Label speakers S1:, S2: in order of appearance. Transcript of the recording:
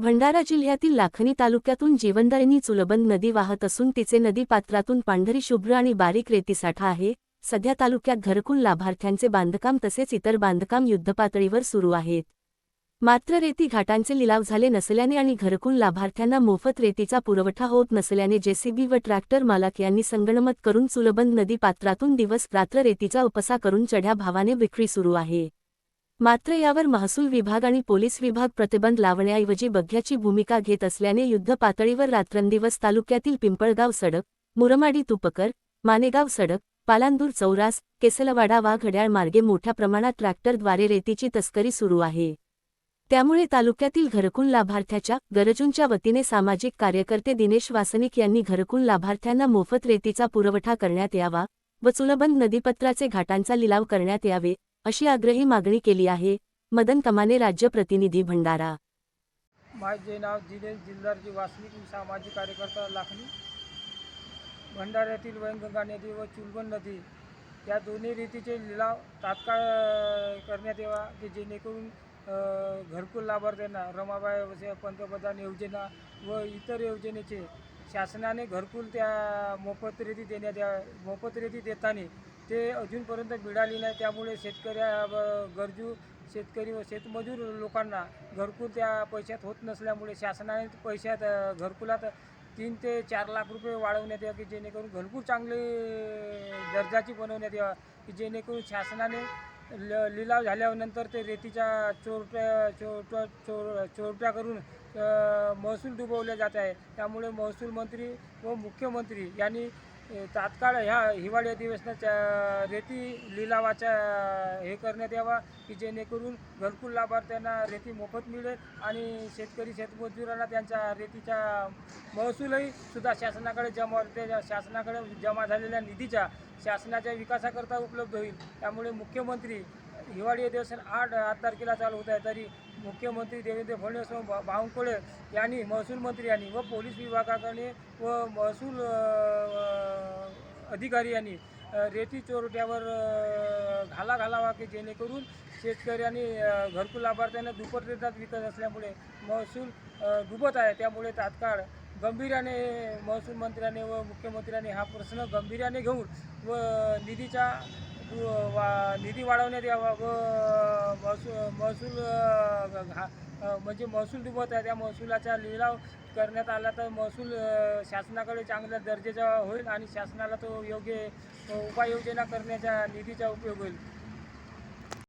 S1: भंडारा जिल्ह्यातील लाखनी तालुक्यातून जीवनदायिनी चुलबंद नदी वाहत असून तिचे नदीपात्रातून पांढरी शुभ्र आणि बारीक रेतीसाठा आहे। सध्या तालुक्यात घरकुल लाभार्थ्यांचे बांधकाम तसेच इतर बांधकाम युद्धपातळीवर सुरू आहेत। मात्र रेती घाटांचे लिलाव झाले नसल्याने आणि घरकुल लाभार्थ्यांना मोफत रेतीचा पुरवठा होत नसल्याने जेसीबी व ट्रॅक्टर मालक यांनी संगनमत करून चुलबंद नदीपात्रातून दिवस रात्र रेतीचा उपसा करून चढ्या भावाने विक्री सुरू आहे। मात्र यावर महसूल विभाग आणि पोलीस विभाग प्रतिबंध लावण्याऐवजी बघ्याची भूमिका घेत असल्याने युद्ध पातळीवर रात्रंदिवस तालुक्यातील पिंपळगाव सडक, मुरमाडी तुपकर, मानेगाव सडक, पालांदूर चौरास, केसलवाडा वा घड्याळ मार्गे मोठ्या प्रमाणात ट्रॅक्टरद्वारे रेतीची तस्करी सुरू आहे। त्यामुळे तालुक्यातील घरकुल लाभार्थ्याच्या गरजूंच्या वतीने सामाजिक कार्यकर्ते दिनेश वासनिक यांनी घरकुल लाभार्थ्यांना मोफत रेतीचा पुरवठा करण्यात यावा व चुलबंद नदीपत्राचे घाटांचा लिलाव करण्यात यावे अशी आग्रही मागणी केली आहे। मदन कमाने, राज्य प्रतिनिधी, भंडारा।
S2: माझे नाव दिनेश जिल्हाजी वासनिक, सामाजिक कार्यकर्ता लाखनी। भंडाऱ्यातील वैनगंगा नदी व चुलबंद नदी या दोन्ही रेतीचे लिलाव तात्काळ करण्यात यावा की जेणेकरून घरकुल लाभार्थ्यांना रमाबाई पंतप्रधान योजना व इतर योजनेचे शासनाने घरकुल त्या मोफत रेती देण्यात यावे। मोफत रेती देताना ते अजूनपर्यंत मिळाली नाही, त्यामुळे गरजू शेतकरी व शेतमजूर लोकांना घरकुल त्या पैशात होत नसल्यामुळे शासनाने पैशात घरकुलात 3 ते 4 लाख रुपये वाढवण्यात यावे की जेणेकरून घरकुल चांगले दर्जाची बनवण्यात यावं की जेणेकरून शासनाने लिलाव झाल्यानंतर ते रेतीच्या चोरट्या करून महसूल डुबवले जात आहे। त्यामुळे महसूल मंत्री व मुख्यमंत्री यांनी तात्काळ ह्या हिवाळी अधिवेशनाच्या रेती लिलावाच्या हे करण्यात यावा की जेणेकरून घरकुल लाभार्थ्यांना रेती मोफत मिळेल आणि शेतकरी शेतमजुरांना त्यांच्या रेतीचा महसूलही सुद्धा शासनाकडे जमा झालेल्या निधीच्या शासनाच्या विकासाकरता उपलब्ध होईल। त्यामुळे मुख्यमंत्री हिवाळी अधिवेशन 8 तारखेला चालू होत आहे, तरी मुख्यमंत्री देवेंद्र फडणवीस व बावनकुळे यांनी, महसूल मंत्री यांनी व पोलीस विभागाकडे व महसूल अधिकारी यांनी रेती चोरट्यावर घाला घालावा की जेणेकरून शेतकऱ्यांनी घरकुल लाभार्थ्यांना दुप्पट रेटात विकत असल्यामुळे महसूल डुबत आहे। त्यामुळे तात्काळ गंभीर्याने महसूल मंत्र्याने व मुख्यमंत्र्यांनी हा प्रश्न गंभीर्याने घेऊन व निधी वाढवण्यात यावा व महसूल म्हणजे महसूल डुबत आहे त्या महसुलाचा लिलाव करण्यात आला तर महसूल शासनाकडे चांगल्या दर्जाचा होईल आणि शासनाला तो योग्य उपाययोजना करण्याच्या निधीचा उपयोग होईल।